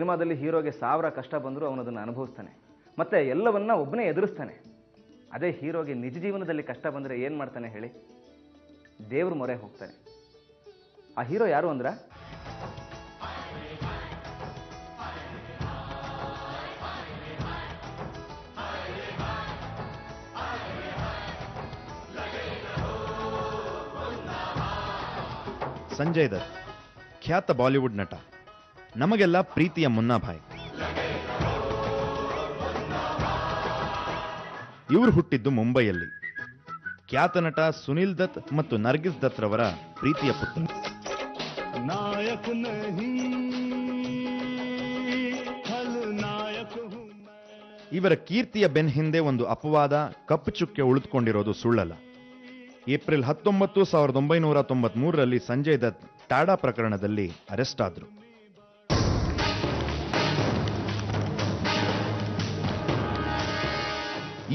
ಸಿನಿಮಾದಲ್ಲಿ ಹೀರೋಗೆ 1000 ಕಷ್ಟ ಬಂದರೂ ಅವನದನ್ನು ಅನುಭವಿಸ್ತಾನೆ, ಮತ್ತು ಎಲ್ಲವನ್ನ ಒಬ್ಬನೇ ಎದುರಿಸ್ತಾನೆ. ಅದೇ ಹೀರೋಗೆ ನಿಜ ಜೀವನದಲ್ಲಿ ಕಷ್ಟ ಬಂದರೆ ಏನು ಮಾಡ್ತಾನೆ ಹೇಳಿ? ದೇವ್ರ ಮೊರೆ ಹೋಗ್ತಾನೆ. ಆ ಹೀರೋ ಯಾರು ಅಂದ್ರೆ ಸಂಜಯ್ ದತ್, ಖ್ಯಾತ ಬಾಲಿವುಡ್ ನಟ, ನಮಗೆಲ್ಲ ಪ್ರೀತಿಯ ಮುನ್ನಾಭಾಯ್. ಇವರು ಹುಟ್ಟಿದ್ದು ಮುಂಬೈಯಲ್ಲಿ. ಖ್ಯಾತ ನಟ ಸುನಿಲ್ ದತ್ ಮತ್ತು ನರ್ಗಿಸ್ ದತ್ ರವರ ಪ್ರೀತಿಯ ಪುತ್ರ. ಇವರ ಕೀರ್ತಿಯ ಬೆನ್ ಹಿಂದೆ ಒಂದು ಅಪವಾದ, ಕಪ್ಪು ಚುಕ್ಕೆ ಉಳಿದುಕೊಂಡಿರೋದು ಸುಳ್ಳಲ್ಲ. ಏಪ್ರಿಲ್ 19, 1993ರಲ್ಲಿ ಸಂಜಯ್ ದತ್ ಟಾಡಾ ಪ್ರಕರಣದಲ್ಲಿ ಅರೆಸ್ಟ್ ಆದರು.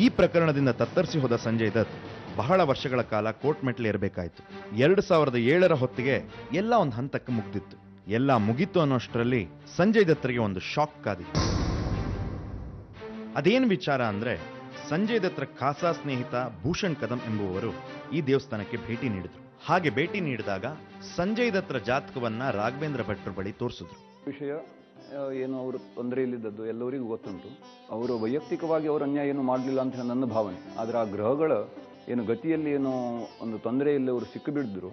ಈ ಪ್ರಕರಣದಿಂದ ತತ್ತರಿಸಿ ಹೋದ ಸಂಜಯ್ ದತ್ ಬಹಳ ವರ್ಷಗಳ ಕಾಲ ಕೋರ್ಟ್ ಮೆಟ್ಲೇರಬೇಕಾಯಿತು. 2007ರ ಹೊತ್ತಿಗೆ ಎಲ್ಲ ಒಂದು ಹಂತಕ್ಕೆ ಮುಗ್ದಿತ್ತು. ಎಲ್ಲ ಮುಗಿತು ಅನ್ನೋಷ್ಟರಲ್ಲಿ ಸಂಜಯ್ ದತ್ತರಿಗೆ ಒಂದು ಶಾಕ್ ಕಾದಿತ್ತು. ಅದೇನು ವಿಚಾರ ಅಂದ್ರೆ, ಸಂಜಯ್ ದತ್ತರ ಖಾಸಾ ಸ್ನೇಹಿತ ಭೂಷಣ್ ಕದಂ ಎಂಬುವವರು ಈ ದೇವಸ್ಥಾನಕ್ಕೆ ಭೇಟಿ ನೀಡಿದ್ರು. ಹಾಗೆ ಭೇಟಿ ನೀಡಿದಾಗ ಸಂಜಯ್ ದತ್ತರ ಜಾತಕವನ್ನ ರಾಘವೇಂದ್ರ ಭಟ್ರ ಬಳಿ ತೋರಿಸಿದ್ರು. ವಿಷಯ ಏನು ಅವರು ತೊಂದರೆಯಲ್ಲಿದ್ದದ್ದು ಎಲ್ಲರಿಗೂ ಗೊತ್ತುಂಟು. ಅವರು ವೈಯಕ್ತಿಕವಾಗಿ ಅವರು ಅನ್ಯಾಯ ಏನು ಮಾಡಲಿಲ್ಲ ಅಂತ ನನ್ನ ಭಾವನೆ. ಆದರೆ ಆ ಗ್ರಹಗಳ ಏನು ಗತಿಯಲ್ಲಿ ಏನೋ ಒಂದು ತೊಂದರೆಯಲ್ಲಿ ಅವರು ಸಿಕ್ಕಿಬಿಡಿದ್ರು.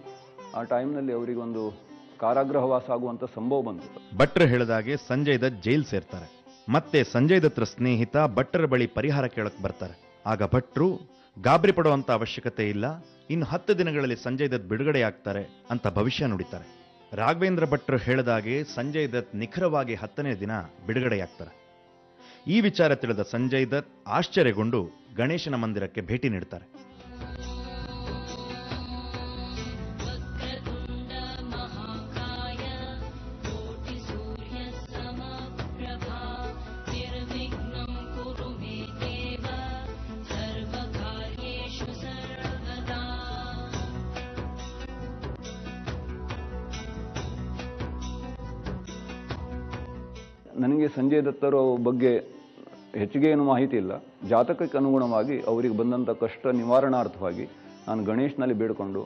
ಆ ಟೈಮ್ನಲ್ಲಿ ಅವರಿಗೊಂದು ಕಾರಾಗೃಹವಾಸ ಆಗುವಂಥ ಸಂಭವ ಬಂತು. ಭಟ್ರು ಹೇಳಿದಾಗೆ ಸಂಜಯ್ ದತ್ ಜೈಲ್ ಸೇರ್ತಾರೆ. ಮತ್ತೆ ಸಂಜಯ್ ದತ್ತರ ಸ್ನೇಹಿತ ಭಟ್ರ ಬಳಿ ಪರಿಹಾರ ಕೇಳಕ್ ಬರ್ತಾರೆ. ಆಗ ಭಟ್ರು ಗಾಬರಿ ಪಡುವಂತ ಅವಶ್ಯಕತೆ ಇಲ್ಲ, ಇನ್ನು 10 ದಿನಗಳಲ್ಲಿ ಸಂಜಯ್ ದತ್ ಬಿಡುಗಡೆಯಾಗ್ತಾರೆ ಅಂತ ಭವಿಷ್ಯ ನುಡಿತಾರೆ. ರಾಘವೇಂದ್ರ ಭಟ್ರು ಹೇಳಿದಾಗೆ ಸಂಜಯ್ ದತ್ ನಿಖರವಾಗಿ 10ನೇ ದಿನ ಬಿಡುಗಡೆಯಾಗ್ತಾರೆ. ಈ ವಿಚಾರ ತಿಳಿದ ಸಂಜಯ್ ದತ್ ಆಶ್ಚರ್ಯಗೊಂಡು ಗಣೇಶನ ಮಂದಿರಕ್ಕೆ ಭೇಟಿ ನೀಡ್ತಾರೆ. ನನಗೆ ಸಂಜಯ್ ದತ್ತರ ಬಗ್ಗೆ ಹೆಚ್ಚಿಗೆ ಏನು ಮಾಹಿತಿ ಇಲ್ಲ. ಜಾತಕಕ್ಕೆ ಅನುಗುಣವಾಗಿ ಅವರಿಗೆ ಬಂದಂಥ ಕಷ್ಟ ನಿವಾರಣಾರ್ಥವಾಗಿ ನಾನು ಗಣೇಶನಲ್ಲಿ ಬೇಡಿಕೊಂಡು,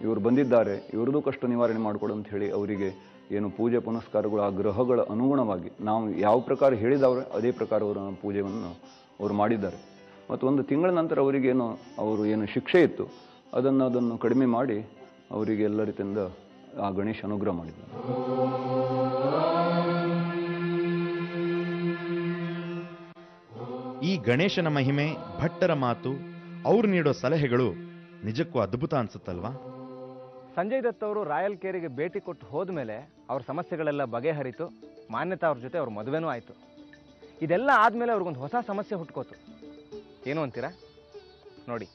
ಇವರು ಬಂದಿದ್ದಾರೆ, ಇವ್ರದ್ದು ಕಷ್ಟ ನಿವಾರಣೆ ಮಾಡಿಕೊಡು ಅಂತ ಹೇಳಿ ಅವರಿಗೆ ಏನು ಪೂಜೆ ಪುನಸ್ಕಾರಗಳು ಆ ಗ್ರಹಗಳ ಅನುಗುಣವಾಗಿ ನಾವು ಯಾವ ಪ್ರಕಾರ ಹೇಳಿದವರು ಅದೇ ಪ್ರಕಾರ ಅವರ ಪೂಜೆಯನ್ನು ಅವರು ಮಾಡಿದ್ದಾರೆ. ಮತ್ತು 1 ತಿಂಗಳ ನಂತರ ಅವರಿಗೇನು ಅವರು ಏನು ಶಿಕ್ಷೆ ಇತ್ತು ಅದನ್ನು ಕಡಿಮೆ ಮಾಡಿ ಅವರಿಗೆ ಎಲ್ಲ ರೀತಿಯಿಂದ ಆ ಗಣೇಶ ಅನುಗ್ರಹ ಮಾಡಿದ್ದಾರೆ. ಈ ಗಣೇಶನ ಮಹಿಮೆ, ಭಟ್ಟರ ಮಾತು, ಅವ್ರು ನೀಡೋ ಸಲಹೆಗಳು ನಿಜಕ್ಕೂ ಅದ್ಭುತ ಅನ್ಸುತ್ತಲ್ವಾ? ಸಂಜಯ್ ದತ್ ಅವರು ರಾಯಲ್ ಕೇರಿಗೆ ಭೇಟಿ ಕೊಟ್ಟು ಹೋದ್ಮೇಲೆ ಅವ್ರ ಸಮಸ್ಯೆಗಳೆಲ್ಲ ಬಗೆಹರಿತು. ಮಾನ್ಯತಾ ಅವ್ರ ಜೊತೆ ಅವ್ರ ಮದುವೆನೂ ಆಯಿತು. ಇದೆಲ್ಲ ಆದಮೇಲೆ ಅವ್ರಿಗೊಂದು ಹೊಸ ಸಮಸ್ಯೆ ಹುಟ್ಕೋತು. ಏನು ಅಂತೀರಾ ನೋಡಿ.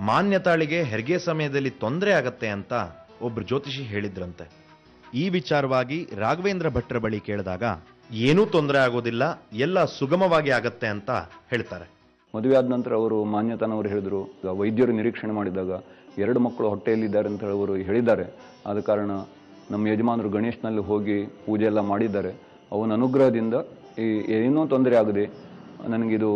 ಮಾನ್ಯತಾಳಿಗೆ ಹೆರಿಗೆ ಸಮಯದಲ್ಲಿ ತೊಂದರೆ ಆಗತ್ತೆ ಅಂತ ಒಬ್ರು ಜ್ಯೋತಿಷಿ ಹೇಳಿದ್ರಂತೆ. ಈ ವಿಚಾರವಾಗಿ ರಾಘವೇಂದ್ರ ಭಟ್ರ ಬಳಿ ಕೇಳಿದಾಗ ಏನೂ ತೊಂದರೆ ಆಗೋದಿಲ್ಲ, ಎಲ್ಲ ಸುಗಮವಾಗಿ ಆಗತ್ತೆ ಅಂತ ಹೇಳ್ತಾರೆ. ಮದುವೆ ಆದ ನಂತರ ಅವರು ಮಾನ್ಯತಾನವರು ಹೇಳಿದ್ರು, ವೈದ್ಯರು ನಿರೀಕ್ಷಣೆ ಮಾಡಿದಾಗ 2 ಮಕ್ಕಳು ಹೊಟ್ಟೆಯಲ್ಲಿದ್ದಾರೆ ಅಂತ ಅವರು ಹೇಳಿದ್ದಾರೆ. ಆದ ಕಾರಣ ನಮ್ಮ ಯಜಮಾನರು ಗಣೇಶನಲ್ಲಿ ಹೋಗಿ ಪೂಜೆ ಎಲ್ಲ ಮಾಡಿದ್ದಾರೆ. ಅವನ ಅನುಗ್ರಹದಿಂದ ಏನೂ ತೊಂದರೆ ಆಗದೆ ನನಗಿದು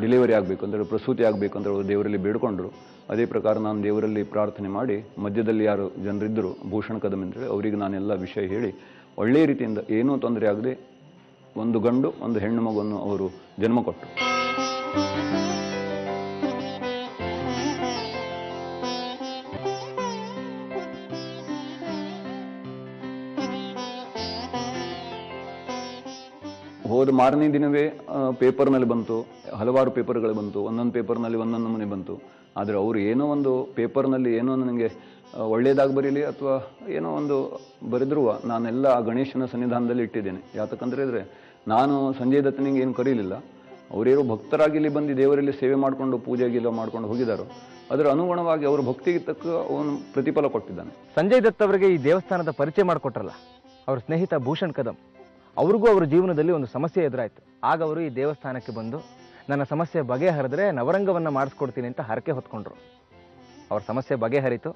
ಡೆಲಿವರಿ ಆಗಬೇಕು ಅಂದರೆ ಪ್ರಸೂತಿ ಆಗಬೇಕು ಅಂತ ಅವರು ದೇವರಲ್ಲಿ ಬೇಡ್ಕೊಂಡ್ರು. ಅದೇ ಪ್ರಕಾರ ನಾನು ದೇವರಲ್ಲಿ ಪ್ರಾರ್ಥನೆ ಮಾಡಿ ಮಧ್ಯದಲ್ಲಿ ಯಾರು ಜನರಿದ್ದರು ಭೂಷಣ್ ಕದಂ ಅಂತೇಳಿ ಅವರಿಗೆ ನಾನೆಲ್ಲ ವಿಷಯ ಹೇಳಿ ಒಳ್ಳೆಯ ರೀತಿಯಿಂದ ಏನೂ ತೊಂದರೆ ಆಗದೆ 1 ಗಂಡು 1 ಹೆಣ್ಣು ಮಗುವನ್ನು ಅವರು ಜನ್ಮ ಕೊಟ್ಟರು. ಹೋದ ಮಾರನೇ ದಿನವೇ ಪೇಪರ್ನಲ್ಲಿ ಬಂತು, ಹಲವಾರು ಪೇಪರ್ಗಳು ಬಂತು, ಒಂದೊಂದು ಪೇಪರ್ನಲ್ಲಿ ಒಂದೊಂದು ನಮೂನೆ ಬಂತು. ಆದರೆ ಅವರು ಏನೋ ಒಂದು ಪೇಪರ್ನಲ್ಲಿ ಏನೋ ನನಗೆ ಒಳ್ಳೆಯದಾಗಿ ಬರೀಲಿ ಅಥವಾ ಏನೋ ಒಂದು ಬರೆದ್ರೂ ನಾನೆಲ್ಲ ಆ ಗಣೇಶನ ಸನ್ನಿಧಾನದಲ್ಲಿ ಇಟ್ಟಿದ್ದೇನೆ. ಯಾತಕ್ಕಂದ್ರೆ ನಾನು ಸಂಜಯ್ ದತ್ತನಿಗೆ ಏನು ಕರೀಲಿಲ್ಲ, ಅವರೇನೋ ಭಕ್ತರಾಗಿ ಇಲ್ಲಿ ಬಂದು ದೇವರಲ್ಲಿ ಸೇವೆ ಮಾಡಿಕೊಂಡು ಪೂಜೆಗೆಲ್ಲ ಮಾಡ್ಕೊಂಡು ಹೋಗಿದ್ದಾರೆ. ಅದರ ಅನುಗುಣವಾಗಿ ಅವರ ಭಕ್ತಿಗೆ ತಕ್ಕ ಅವನು ಪ್ರತಿಫಲ ಕೊಟ್ಟಿದ್ದಾನೆ. ಸಂಜಯ್ ದತ್ ಅವರಿಗೆ ಈ ದೇವಸ್ಥಾನದ ಪರಿಚಯ ಮಾಡಿಕೊಟ್ರಲ್ಲ ಅವ್ರ ಸ್ನೇಹಿತ ಭೂಷಣ್ ಕದಂ, ಅವ್ರಿಗೂ ಅವ್ರ ಜೀವನದಲ್ಲಿ ಒಂದು ಸಮಸ್ಯೆ ಎದುರಾಯಿತು. ಆಗ ಅವರು ಈ ದೇವಸ್ಥಾನಕ್ಕೆ ಬಂದು ನನ್ನ ಸಮಸ್ಯೆ ಬಗೆಹರಿದ್ರೆ ನವರಂಗವನ್ನು ಮಾಡಿಸ್ಕೊಡ್ತೀನಿ ಅಂತ ಹರಕೆ ಹೊತ್ಕೊಂಡ್ರು. ಅವ್ರ ಸಮಸ್ಯೆ ಬಗೆಹರಿತು.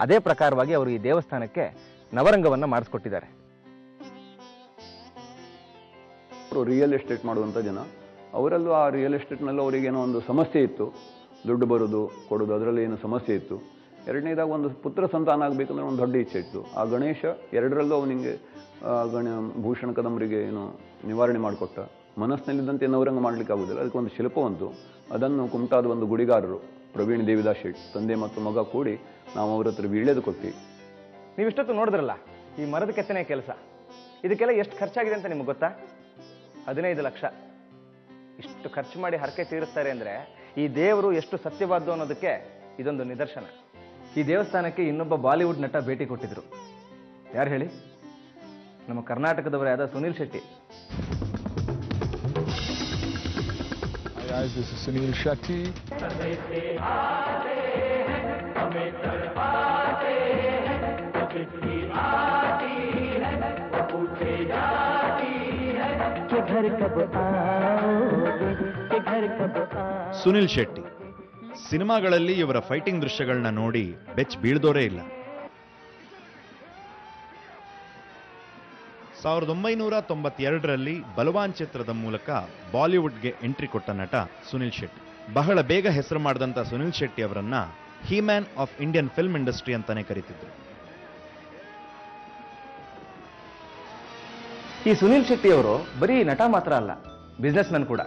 ಅದೇ ಪ್ರಕಾರವಾಗಿ ಅವರು ಈ ದೇವಸ್ಥಾನಕ್ಕೆ ನವರಂಗವನ್ನು ಮಾಡಿಸ್ಕೊಟ್ಟಿದ್ದಾರೆ. ರಿಯಲ್ ಎಸ್ಟೇಟ್ ಮಾಡುವಂಥ ಜನ, ಅವರಲ್ಲೂ ಆ ರಿಯಲ್ ಎಸ್ಟೇಟ್ನಲ್ಲೂ ಅವರಿಗೇನೋ ಒಂದು ಸಮಸ್ಯೆ ಇತ್ತು, ದುಡ್ಡು ಬರೋದು ಕೊಡೋದು ಅದರಲ್ಲಿ ಏನೋ ಸಮಸ್ಯೆ ಇತ್ತು. ಎರಡನೇದಾಗ ಒಂದು ಪುತ್ರ ಸಂತಾನ ಆಗಬೇಕಂದ್ರೆ ಒಂದು ದೊಡ್ಡ ಇಚ್ಛೆ ಇತ್ತು. ಆ ಗಣೇಶ ಎರಡರಲ್ಲೂ ಅವನಿಗೆ ಭೂಷಣ ಕದಂಬರಿಗೆ ಏನು ನಿವಾರಣೆ ಮಾಡಿಕೊಟ್ಟ. ಮನಸ್ಸಿನಲ್ಲಿದ್ದಂತೆ ನವರಂಗ ಮಾಡಲಿಕ್ಕೆ ಆಗೋದಿಲ್ಲ, ಅದಕ್ಕೆ ಒಂದು ಶಿಲ್ಪವಂತು. ಅದನ್ನು ಕುಮಟಾದ ಒಂದು ಗುಡಿಗಾರರು ಪ್ರವೀಣ್ ದೇವಿದಾಸ್ ಶೆಟ್ಟಿ ತಂದೆ ಮತ್ತು ಮಗ ಕೂಡಿ ನಾವು ಅವ್ರ ಹತ್ರ ವೀಳ್ಯದು ಕೊಟ್ಟು. ನೀವಿಷ್ಟೊತ್ತು ನೋಡಿದ್ರಲ್ಲ ಈ ಮರದ ಕೆತ್ತನೆ ಕೆಲಸ, ಇದಕ್ಕೆಲ್ಲ ಎಷ್ಟು ಖರ್ಚಾಗಿದೆ ಅಂತ ನಿಮ್ಗೆ ಗೊತ್ತಾ? 15 ಲಕ್ಷ. ಇಷ್ಟು ಖರ್ಚು ಮಾಡಿ ಹರಕೆ ತೀರಿಸ್ತಾರೆ ಅಂದರೆ ಈ ದೇವರು ಎಷ್ಟು ಸತ್ಯವಾದ್ದು ಅನ್ನೋದಕ್ಕೆ ಇದೊಂದು ನಿದರ್ಶನ. ಈ ದೇವಸ್ಥಾನಕ್ಕೆ ಇನ್ನೊಬ್ಬ ಬಾಲಿವುಡ್ ನಟ ಭೇಟಿ ಕೊಟ್ಟಿದ್ರು. ಯಾರು ಹೇಳಿ? ನಮ್ಮ ಕರ್ನಾಟಕದವರೇ ಆದ Sunil Shetty. Hi guys, this is Sunil Shetty. Sunil Shetty ಸಿನಿಮಾಗಳಲ್ಲಿ ಇವರ ಫೈಟಿಂಗ್ ದೃಶ್ಯಗಳನ್ನ ನೋಡಿ ಬೆಚ್ಚ ಬೀಳ್ದೋರೇ ಇಲ್ಲ. 1992ರಲ್ಲಿ ಬಲವಾನ್ ಚಿತ್ರದ ಮೂಲಕ ಬಾಲಿವುಡ್ಗೆ ಎಂಟ್ರಿ ಕೊಟ್ಟ ನಟ ಸುನಿಲ್ ಶೆಟ್ಟಿ. ಬಹಳ ಬೇಗ ಹೆಸರು ಮಾಡಿದಂಥ ಸುನಿಲ್ ಶೆಟ್ಟಿ ಅವರನ್ನ He Man of Indian film industry ಅಂತಾನೆ ಕರೀತಿದ್ರು. ಈ ಸುನೀಲ್ ಶೆಟ್ಟಿ ಅವರು ಬರೀ ನಟ ಮಾತ್ರ ಅಲ್ಲ, ಬಿಸ್ನೆಸ್ ಮ್ಯಾನ್ ಕೂಡ.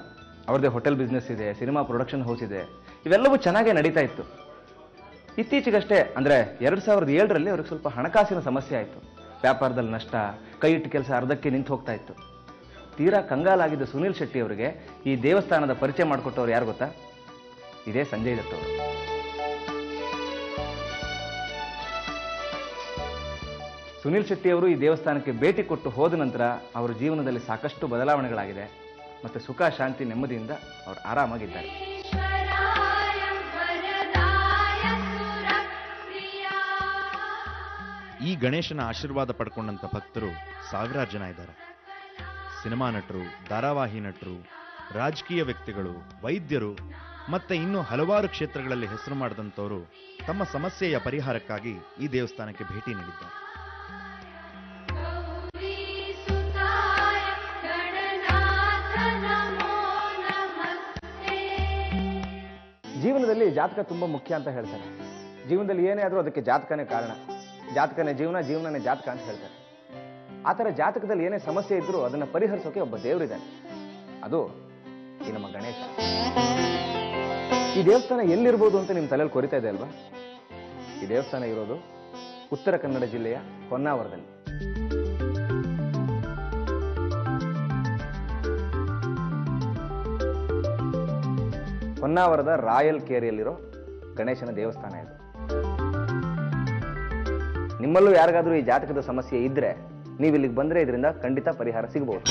ಅವ್ರದ್ದೇ ಹೋಟೆಲ್ ಬಿಸ್ನೆಸ್ ಇದೆ, ಸಿನಿಮಾ ಪ್ರೊಡಕ್ಷನ್ ಹೌಸ್ ಇದೆ. ಇವೆಲ್ಲವೂ ಚೆನ್ನಾಗೇ ನಡೀತಾ ಇತ್ತು. ಇತ್ತೀಚೆಗಷ್ಟೇ ಅಂದರೆ 2007ರಲ್ಲಿ ಅವ್ರಿಗೆ ಸ್ವಲ್ಪ ಹಣಕಾಸಿನ ಸಮಸ್ಯೆ ಆಯಿತು. ವ್ಯಾಪಾರದಲ್ಲಿ ನಷ್ಟ, ಕೈ ಇಟ್ಟು ಕೆಲಸ ಅರ್ಧಕ್ಕೆ ನಿಂತು ಹೋಗ್ತಾ ಇತ್ತು. ತೀರಾ ಕಂಗಾಲಾಗಿದ್ದ ಸುನೀಲ್ ಶೆಟ್ಟಿ ಅವರಿಗೆ ಈ ದೇವಸ್ಥಾನದ ಪರಿಚಯ ಮಾಡಿಕೊಟ್ಟವ್ರು ಯಾರು ಗೊತ್ತಾ? ಇದೇ ಸಂಜಯ್ ದತ್ ಅವರು. ಸುನೀಲ್ ಶೆಟ್ಟಿ ಅವರು ಈ ದೇವಸ್ಥಾನಕ್ಕೆ ಭೇಟಿ ಕೊಟ್ಟು ಹೋದ ನಂತರ ಅವರ ಜೀವನದಲ್ಲಿ ಸಾಕಷ್ಟು ಬದಲಾವಣೆಗಳಾಗಿದೆ ಮತ್ತು ಸುಖ ಶಾಂತಿ ನೆಮ್ಮದಿಯಿಂದ ಅವರು ಆರಾಮಾಗಿದ್ದಾರೆ. ಈ ಗಣೇಶನ ಆಶೀರ್ವಾದ ಪಡ್ಕೊಂಡಂತ ಭಕ್ತರು ಸಾವಿರಾರು ಜನ ಇದ್ದಾರೆ. ಸಿನಿಮಾ ನಟರು, ಧಾರಾವಾಹಿ ನಟರು, ರಾಜಕೀಯ ವ್ಯಕ್ತಿಗಳು, ವೈದ್ಯರು ಮತ್ತೆ ಇನ್ನೂ ಹಲವಾರು ಕ್ಷೇತ್ರಗಳಲ್ಲಿ ಹೆಸರು ಮಾಡಿದಂಥವರು ತಮ್ಮ ಸಮಸ್ಯೆಯ ಪರಿಹಾರಕ್ಕಾಗಿ ಈ ದೇವಸ್ಥಾನಕ್ಕೆ ಭೇಟಿ ನೀಡಿದ್ದಾರೆ. ಜೀವನದಲ್ಲಿ ಜಾತಕ ತುಂಬ ಮುಖ್ಯ ಅಂತ ಹೇಳ್ತಾರೆ. ಜೀವನದಲ್ಲಿ ಏನೇ ಆದರೂ ಅದಕ್ಕೆ ಜಾತಕನೇ ಕಾರಣ. ಜಾತಕನೇ ಜೀವನ, ಜೀವನನೇ ಜಾತಕ ಅಂತ ಹೇಳ್ತಾರೆ. ಆ ಥರ ಜಾತಕದಲ್ಲಿ ಏನೇ ಸಮಸ್ಯೆ ಇದ್ರೂ ಅದನ್ನು ಪರಿಹರಿಸೋಕೆ ಒಬ್ಬ ದೇವರಿದ್ದಾನೆ. ಅದು ಈ ನಮ್ಮ ಗಣೇಶ. ಈ ದೇವಸ್ಥಾನ ಎಲ್ಲಿರ್ಬೋದು ಅಂತ ನಿಮ್ಮ ತಲೆಯಲ್ಲಿ ಕೊರಿತಾ ಇದೆ ಅಲ್ವಾ? ಈ ದೇವಸ್ಥಾನ ಇರೋದು ಉತ್ತರ ಕನ್ನಡ ಜಿಲ್ಲೆಯ ಹೊನ್ನಾವರದಲ್ಲಿ. ಹೊನ್ನಾವರದ ರಾಯಲ್ ಕೇರಿಯಲ್ಲಿರೋ ಗಣೇಶನ ದೇವಸ್ಥಾನ ಇದು. ನಿಮ್ಮಲ್ಲೂ ಯಾರಿಗಾದ್ರೂ ಈ ಜಾತಕದ ಸಮಸ್ಯೆ ಇದ್ರೆ ನೀವು ಇಲ್ಲಿಗೆ ಬಂದ್ರೆ ಇದರಿಂದ ಖಂಡಿತ ಪರಿಹಾರ ಸಿಗಬಹುದು.